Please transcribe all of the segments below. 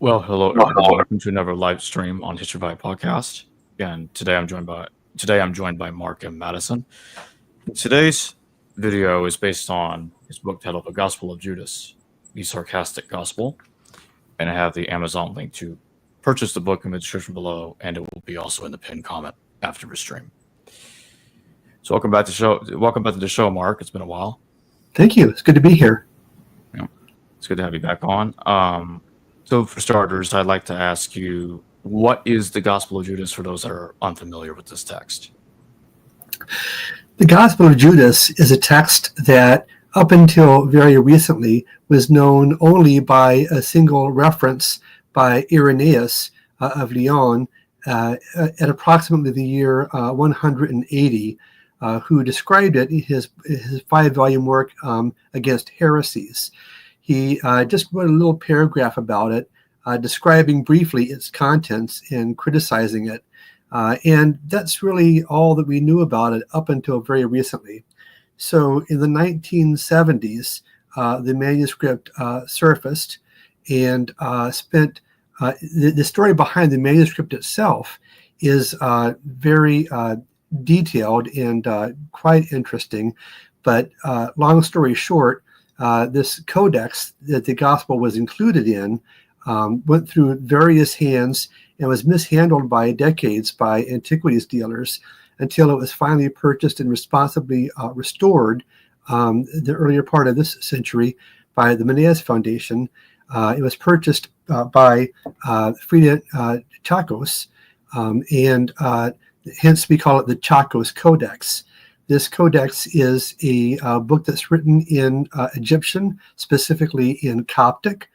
Well, hello everyone. Welcome to another live stream on History by Podcast. And today I'm joined by Mark and Mattison. Today's video is based on his book titled The Gospel of Judas, the Sarcastic Gospel. And I have the Amazon link to purchase the book in the description below, and it will be also in the pinned comment after the stream. So welcome back to the show, Mark. It's been a while. Thank you. It's good to be here. Yeah, it's good to have you back on. So for starters, I'd like to ask you, what is the Gospel of Judas for those that are unfamiliar with this text? The Gospel of Judas is a text that, up until very recently, was known only by a single reference by Irenaeus of Lyon at approximately the year 180, who described it in his 5-volume work Against Heresies. He just wrote a little paragraph about it, describing briefly its contents and criticizing it. And that's really all that we knew about it up until very recently. So in the 1970s, the manuscript surfaced, and the story behind the manuscript itself is very detailed and quite interesting. But long story short, this codex that the gospel was included in went through various hands and was mishandled by decades by antiquities dealers until it was finally purchased and responsibly restored the earlier part of this century by the Menaeus Foundation. It was purchased by Frida Chacos, and hence we call it the Chacos Codex. This codex is a book that's written in Egyptian, specifically in Coptic,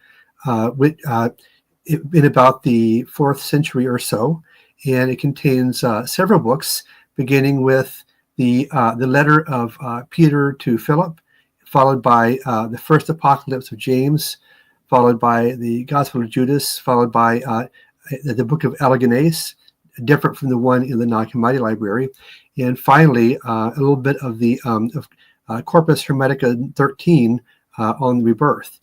in about the 4th century or so, and it contains several books, beginning with the letter of Peter to Philip, followed by the first apocalypse of James, followed by the Gospel of Judas, followed by the book of Elegenes, different from the one in the Nag Hammadi library, and finally a little bit of the Corpus Hermetica 13 on rebirth.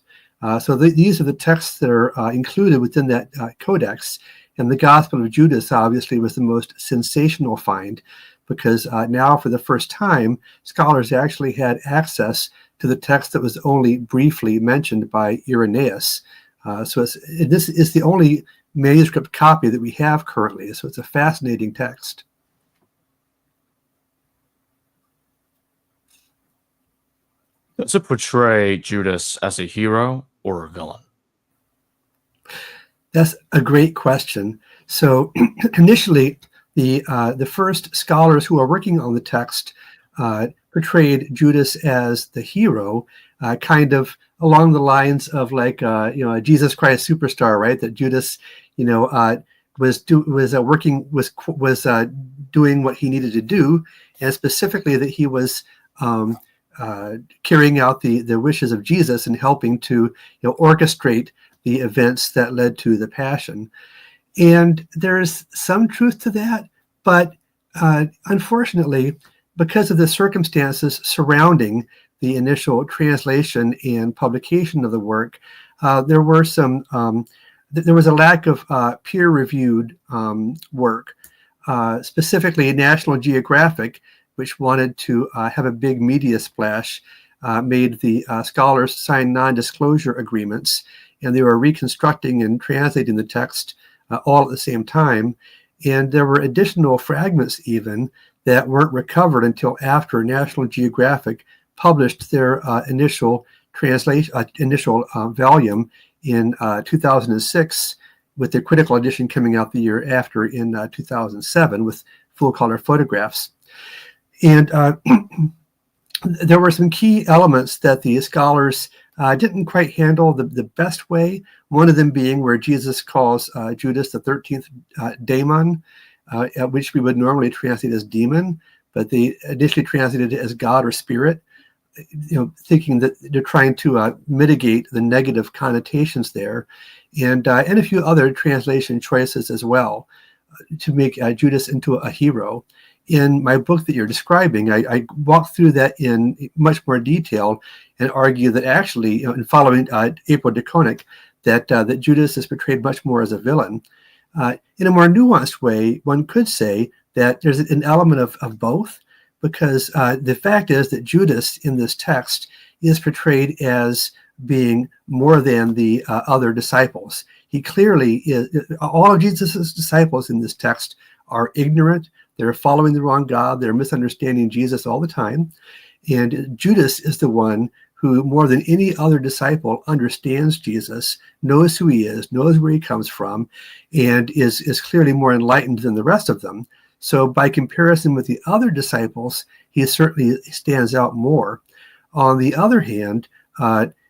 So these are the texts that are included within that codex, and the Gospel of Judas obviously was the most sensational find, because now for the first time scholars actually had access to the text that was only briefly mentioned by Irenaeus. So this is the only manuscript copy that we have currently, so it's a fascinating text. Does it portray Judas as a hero or a villain? That's a great question. So initially, the first scholars who are working on the text portrayed Judas as the hero, kind of along the lines of like a Jesus Christ superstar, right? That Judas, was doing what he needed to do, and specifically that he was carrying out the wishes of Jesus and helping to orchestrate the events that led to the Passion. And there's some truth to that, but unfortunately, because of the circumstances surrounding the initial translation and publication of the work, there was a lack of peer-reviewed work, specifically National Geographic, which wanted to have a big media splash, made the scholars sign non-disclosure agreements, and they were reconstructing and translating the text all at the same time. And there were additional fragments even that weren't recovered until after National Geographic published their initial volume in 2006, with the critical edition coming out the year after in 2007 with full-color photographs. And there were some key elements that the scholars didn't quite handle the best way, one of them being where Jesus calls Judas the 13th daemon, which we would normally translate as demon, but they initially translated it as God or spirit, thinking that they're trying to mitigate the negative connotations there, and a few other translation choices as well to make Judas into a hero. In my book that you're describing, I walk through that in much more detail and argue that actually, in following April DeConnick, that Judas is portrayed much more as a villain. In a more nuanced way, one could say that there's an element of both, because the fact is that Judas in this text is portrayed as being more than the other disciples. He clearly is. All of Jesus' disciples in this text are ignorant. They're following the wrong God. They're misunderstanding Jesus all the time. And Judas is the one who, more than any other disciple, understands Jesus, knows who he is, knows where he comes from, and is clearly more enlightened than the rest of them. So by comparison with the other disciples, he certainly stands out more. On the other hand,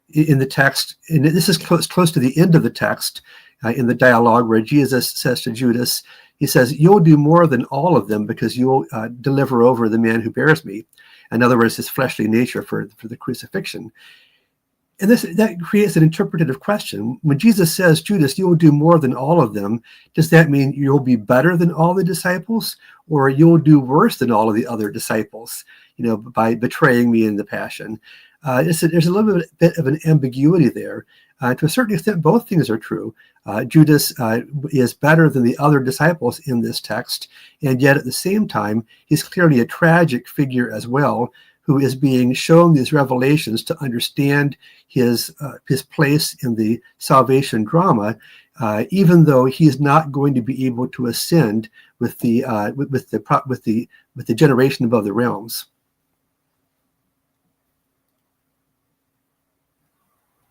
in the text, and this is close to the end of the text, in the dialogue where Jesus says to Judas, he says, "You'll do more than all of them because you'll deliver over the man who bears me." In other words, his fleshly nature for the crucifixion. And that creates an interpretative question. When Jesus says, "Judas, you will do more than all of them," does that mean you'll be better than all the disciples, or you'll do worse than all of the other disciples, by betraying me in the passion? There's a little bit of an ambiguity there. To a certain extent, both things are true. Judas is better than the other disciples in this text, and yet at the same time, he's clearly a tragic figure as well, who is being shown these revelations to understand his place in the salvation drama, even though he's not going to be able to ascend with the generation above the realms.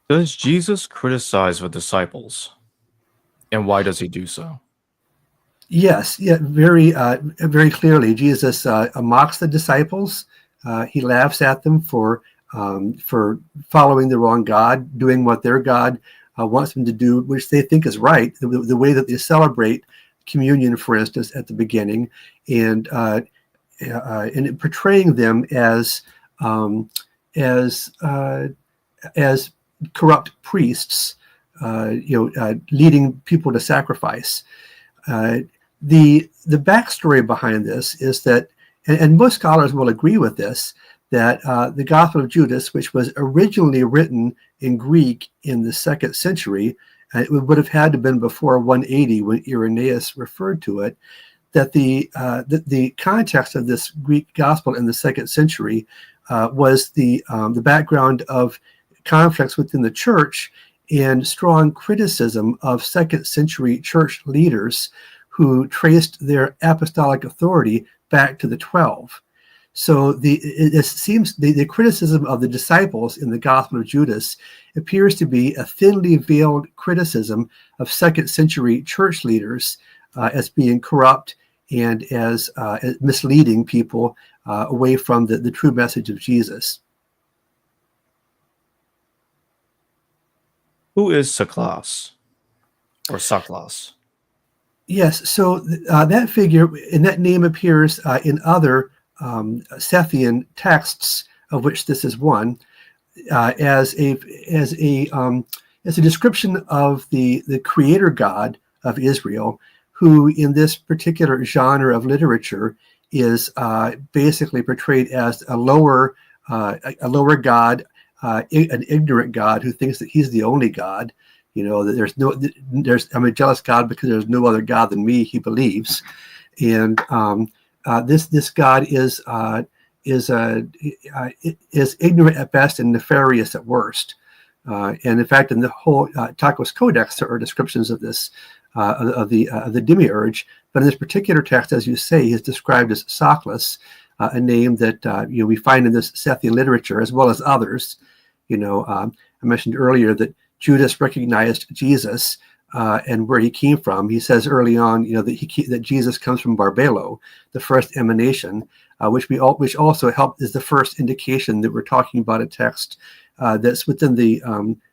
Does Jesus criticize the disciples, and why does he do so? Yes, yeah, very clearly. Jesus mocks the disciples. He laughs at them for following the wrong God, doing what their God wants them to do, which they think is right. The way that they celebrate communion, for instance, at the beginning, and portraying them as corrupt priests, leading people to sacrifice. The backstory behind this is that, and most scholars will agree with this, that the Gospel of Judas, which was originally written in Greek in the 2nd century, it would have had to have been before 180 when Irenaeus referred to it, that the context of this Greek Gospel in the 2nd century was the background of conflicts within the church and strong criticism of 2nd century church leaders who traced their apostolic authority back to the 12. So it seems the criticism of the disciples in the Gospel of Judas appears to be a thinly veiled criticism of 2nd century church leaders as being corrupt and as misleading people away from the true message of Jesus. Who is Saklas or Saklas? Yes, so that figure and that name appears in other Sethian texts, of which this is one, as a description of the creator God of Israel, who in this particular genre of literature is basically portrayed as a lower God, an ignorant God who thinks that he's the only God. That I'm a jealous God because there's no other God than me, he believes. And this God is ignorant at best and nefarious at worst. And in fact, in the whole Takos Codex, there are descriptions of this, of the demiurge. But in this particular text, as you say, he's described as Saklas, a name that we find in this Sethian literature as well as others. I mentioned earlier that Judas recognized Jesus and where he came from. He says early on, that Jesus comes from Barbelo, the first emanation, which also is the first indication that we're talking about a text that's within the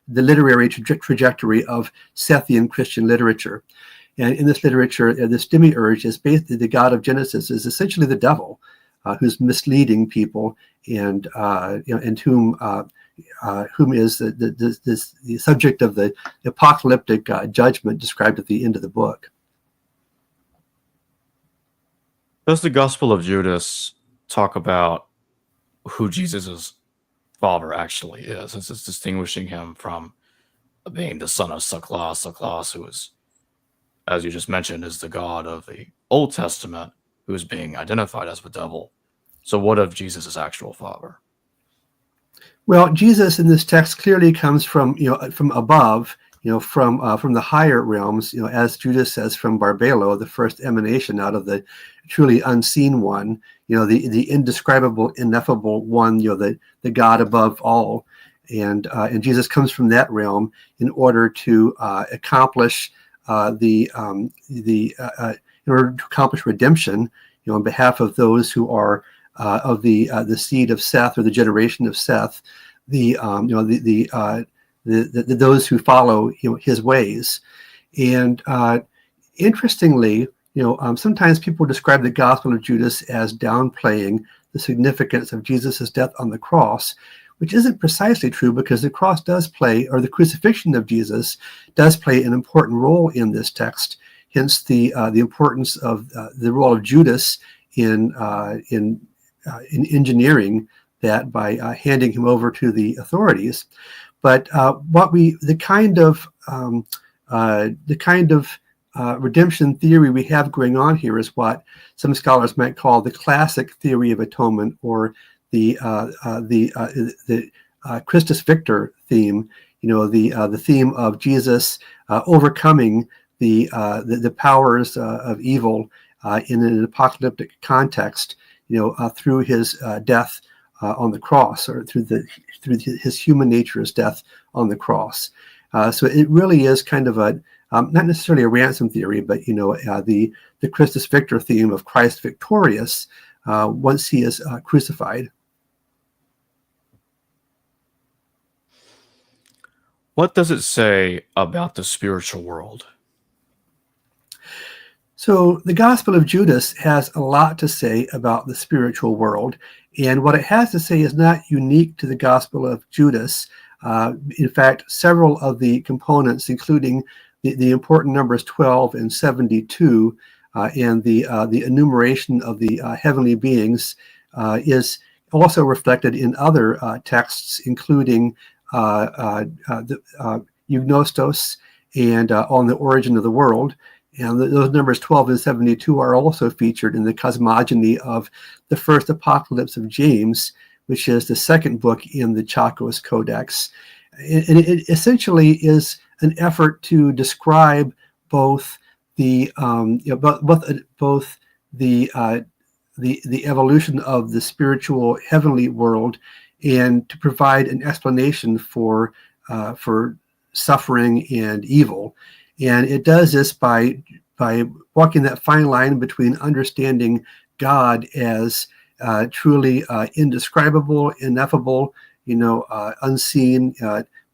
literary trajectory of Sethian Christian literature. And in this literature, this demiurge is basically the god of Genesis, is essentially the devil, who's misleading people and whom is the subject of the apocalyptic judgment described at the end of the book. Does the Gospel of Judas talk about who Jesus' father actually is? It's distinguishing him from being the son of Saklas. Saklas, who is, as you just mentioned, is the god of the Old Testament, who is being identified as the devil. So what of Jesus' actual father? Well, Jesus in this text clearly comes from from above, from the higher realms, as Judas says, from Barbelo, the first emanation out of the truly unseen one, the indescribable, ineffable one, the God above all, and Jesus comes from that realm in order to accomplish redemption, on behalf of those who are of the seed of Seth, or the generation of Seth, the those who follow his ways. And interestingly, sometimes people describe the Gospel of Judas as downplaying the significance of Jesus' death on the cross, which isn't precisely true, because the cross does play, or the crucifixion of Jesus does play, an important role in this text. Hence the importance of the role of Judas in engineering that by handing him over to the authorities. But the kind of redemption theory we have going on here is what some scholars might call the classic theory of atonement, or the Christus Victor theme. The theme of Jesus overcoming the powers of evil in an apocalyptic context, through his death on the cross, or through his human nature's death on the cross. So it really is kind of a not necessarily a ransom theory, but the Christus Victor theme of Christ victorious once he is crucified. What does it say about the spiritual world? So the Gospel of Judas has a lot to say about the spiritual world, and what it has to say is not unique to the Gospel of Judas. In fact, several of the components, including the important numbers 12 and 72, and the enumeration of the heavenly beings, is also reflected in other texts, including Eugnostos and on the origin of the world. And those numbers 12 and 72 are also featured in the Cosmogony of the first Apocalypse of James, which is the second book in the Chacos Codex. And it essentially is an effort to describe both the evolution of the spiritual heavenly world, and to provide an explanation for suffering and evil. And it does this by walking that fine line between understanding God as truly indescribable, ineffable, unseen,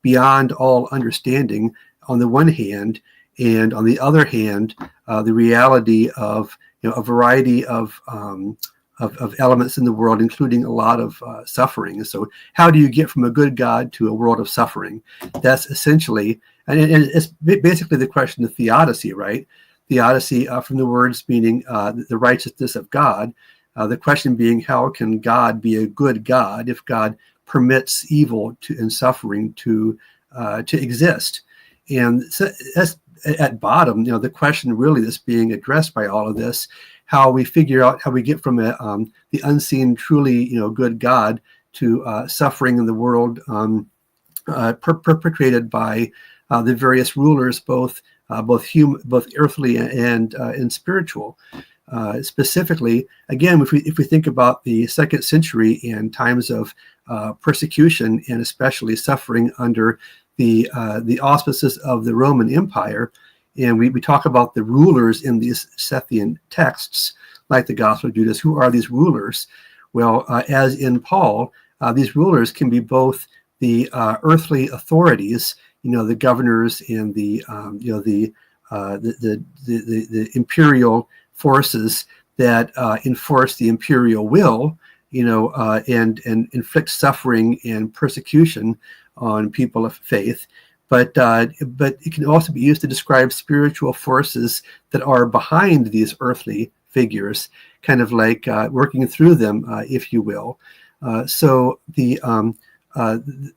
beyond all understanding on the one hand, and on the other hand, the reality of a variety of elements in the world, including a lot of suffering. So how do you get from a good God to a world of suffering? That's essentially, and it's basically the question of theodicy, right? Theodicy, from the words meaning the righteousness of God. The question being, how can God be a good God if God permits evil and suffering to exist? And so that's at bottom, the question really that's being addressed by all of this: how we figure out how we get from the unseen, truly good God to suffering in the world perpetrated by the various rulers, both earthly and spiritual. Specifically, again, if we think about the 2nd century and times of persecution, and especially suffering under the auspices of the Roman Empire, and we talk about the rulers in these Sethian texts, like the Gospel of Judas. Who are these rulers? Well, as in Paul, these rulers can be both the earthly authorities, the governors and the imperial forces that enforce the imperial will, and inflict suffering and persecution on people of faith. But it can also be used to describe spiritual forces that are behind these earthly figures, kind of like working through them, if you will. So the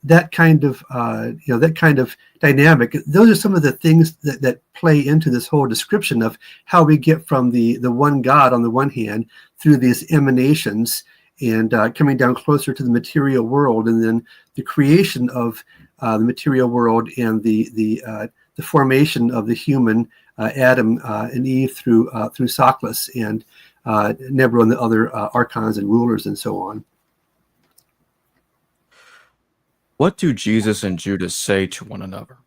that kind of that kind of dynamic. Those are some of the things that play into this whole description of how we get from the one God on the one hand through these emanations and coming down closer to the material world, and then the creation of the material world and the formation of the human Adam and Eve through Sockless and Nebro and the other archons and rulers and so on. What do Jesus and Judas say to one another?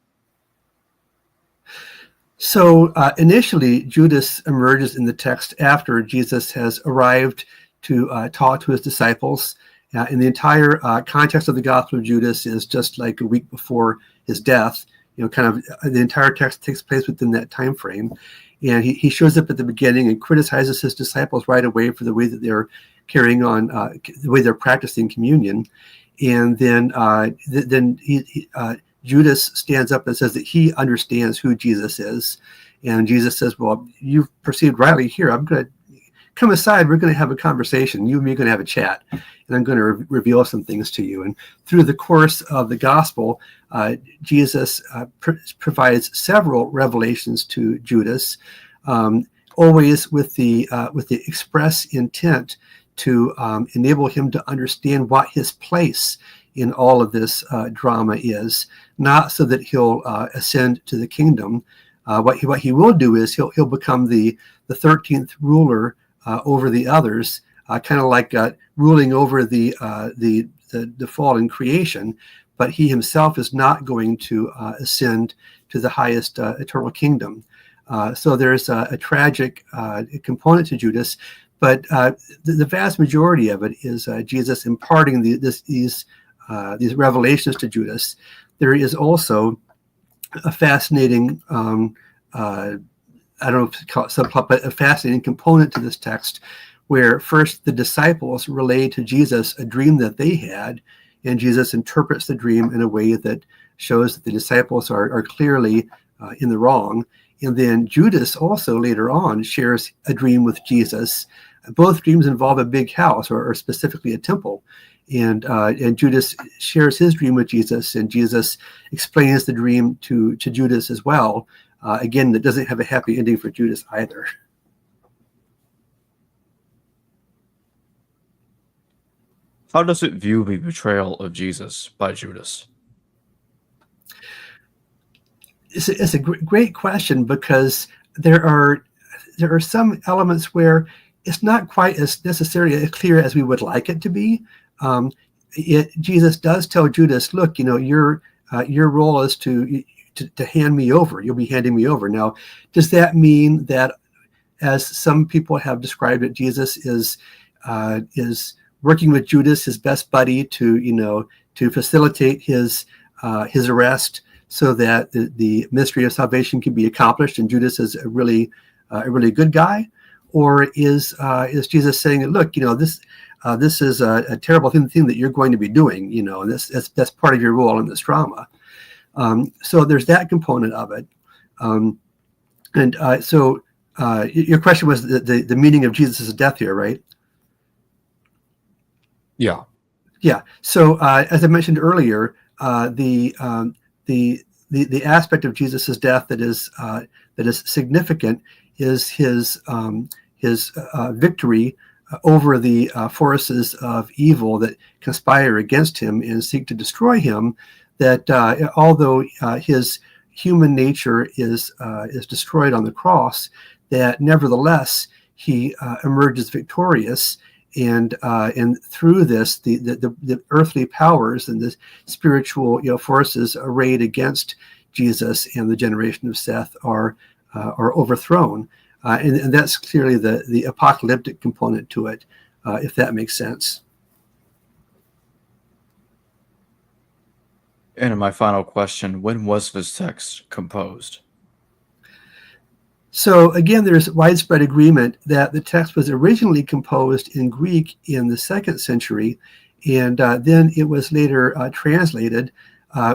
So initially, Judas emerges in the text after Jesus has arrived to talk to his disciples. And the entire context of the Gospel of Judas is just like a week before his death. Kind of the entire text takes place within that time frame. And he shows up at the beginning and criticizes his disciples right away for the way that they're carrying on, the way they're practicing communion. And then Judas stands up and says that he understands who Jesus is. And Jesus says, well, you've perceived rightly here. I'm going to come aside. We're going to have a conversation. You and me are going to have a chat. And I'm going to reveal some things to you. And through the course of the gospel, Jesus provides several revelations to Judas, always with the express intent to enable him to understand what his place in all of this drama is, not so that he'll ascend to the kingdom. What he will do is he'll become the 13th ruler over the others, kind of like ruling over the fallen creation, but he himself is not going to ascend to the highest eternal kingdom. So there's a tragic component to Judas. But the vast majority of it is Jesus imparting these revelations to Judas. There is also a fascinating, I don't know if to call it subplot, but a fascinating component to this text where first the disciples relay to Jesus a dream that they had, and Jesus interprets the dream in a way that shows that the disciples are clearly in the wrong. And then Judas also later on shares a dream with Jesus. Both dreams involve a big house or specifically a temple. And Judas shares his dream with Jesus, and Jesus explains the dream to Judas as well. Again, that doesn't have a happy ending for Judas either. How does it view the betrayal of Jesus by Judas? It's a great question, because there are some elements where it's not quite as necessarily as clear as we would like it to be. Jesus does tell Judas, look, your role is to hand me over. You'll be handing me over. Now, does that mean that, as some people have described it, Jesus is working with Judas, his best buddy, to facilitate his arrest, so that the mystery of salvation can be accomplished, and Judas is a really good guy? Or is Jesus saying, look, this is a terrible thing that you're going to be doing, and that's part of your role in this drama. So there's that component of it. So your question was the meaning of Jesus' death here, right? Yeah. Yeah. So as I mentioned earlier, the aspect of Jesus' death that is significant is his victory over the forces of evil that conspire against him and seek to destroy him. That although his human nature is destroyed on the cross, that nevertheless he emerges victorious, and through this the earthly powers and the spiritual forces arrayed against Jesus and the generation of Seth are overthrown. And that's clearly the apocalyptic component to it, if that makes sense. And my final question, when was this text composed? So again, there's widespread agreement that the text was originally composed in Greek in the 2nd century, and then it was later translated.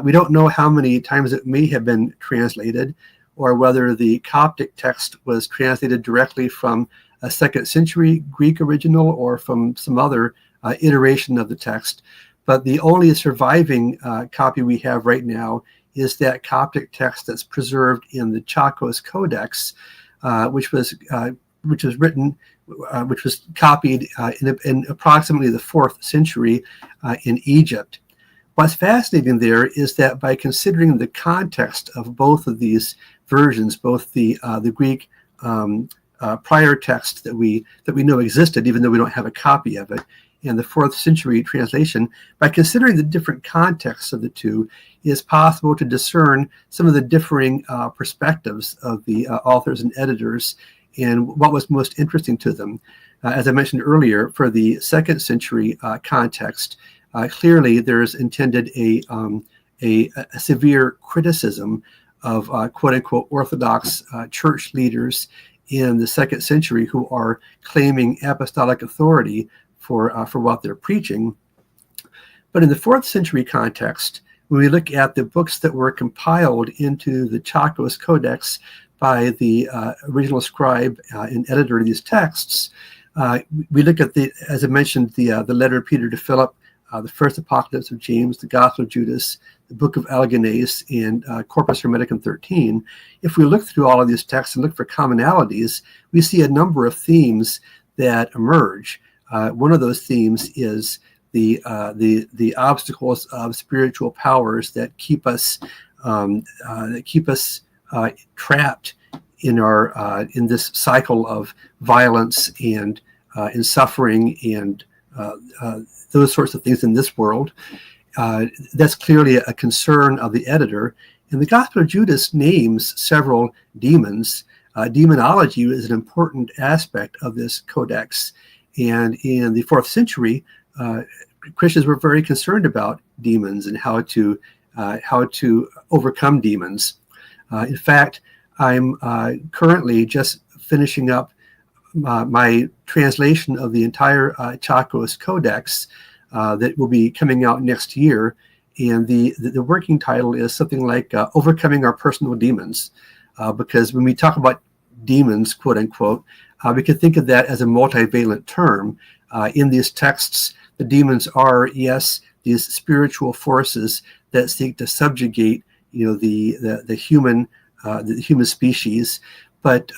We don't know how many times it may have been translated, or whether the Coptic text was translated directly from a 2nd century Greek original or from some other iteration of the text. but the only surviving copy we have right now is that Coptic text that's preserved in the Chacos Codex, which was copied in approximately the 4th century in Egypt. What's fascinating there is that by considering the context of both of these versions, both the Greek prior text that we know existed, even though we don't have a copy of it, and the 4th century translation, by considering the different contexts of the two, it is possible to discern some of the differing perspectives of the authors and editors and what was most interesting to them. As I mentioned earlier, for the 2nd century context, clearly there's intended a severe criticism of quote-unquote Orthodox church leaders in the 2nd century who are claiming apostolic authority for what they're preaching. But in the 4th century context, when we look at the books that were compiled into the Chacos Codex by the original scribe and editor of these texts, we look at as I mentioned, the letter of Peter to Philip, the first Apocalypse of James, the Gospel of Judas, the Book of Algenes, and Corpus Hermeticum 13. If we look through all of these texts and look for commonalities, we see a number of themes that emerge. One of those themes is the obstacles of spiritual powers that keep us trapped in this cycle of violence and in suffering and those sorts of things in this world. That's clearly a concern of the editor. And the Gospel of Judas names several demons. Demonology is an important aspect of this codex. And in the 4th century, Christians were very concerned about demons and how to overcome demons. In fact, I'm currently just finishing up my translation of the entire Chacos Codex that will be coming out next year. And the working title is something like Overcoming Our Personal Demons, because when we talk about demons, quote unquote, we can think of that as a multivalent term. In these texts, the demons are, yes, these spiritual forces that seek to subjugate, the human species. But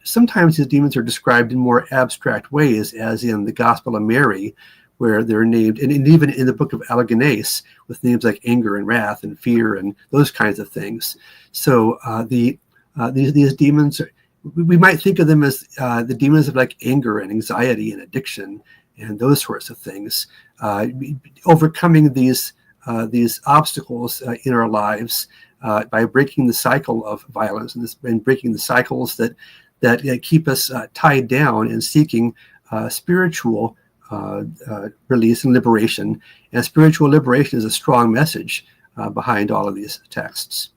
sometimes these demons are described in more abstract ways, as in the Gospel of Mary, where they're named, and even in the Book of Algenes, with names like anger and wrath and fear and those kinds of things. So these demons, we might think of them as the demons of like anger and anxiety and addiction and those sorts of things. Overcoming these obstacles in our lives by breaking the cycle of violence and breaking the cycles that keep us tied down and seeking spiritual release and liberation. And spiritual liberation is a strong message behind all of these texts.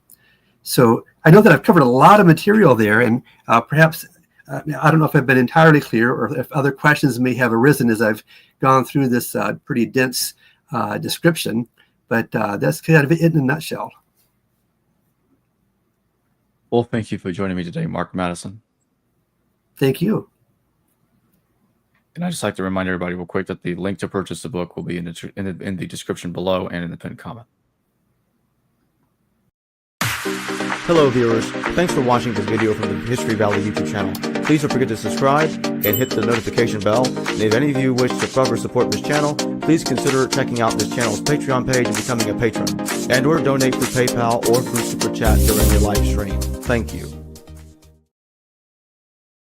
So I know that I've covered a lot of material there, and perhaps I don't know if I've been entirely clear or if other questions may have arisen as I've gone through this pretty dense description, but that's kind of it in a nutshell. Well, thank you for joining me today, Mark Mattison. Thank you. And I'd just like to remind everybody real quick that the link to purchase the book will be in the description below and in the pinned comment. Hello viewers, thanks for watching this video from the History Valley YouTube channel. Please don't forget to subscribe and hit the notification bell. And if any of you wish to further support this channel, please consider checking out this channel's Patreon page and becoming a patron. And or donate through PayPal or through Super Chat during your live stream. Thank you.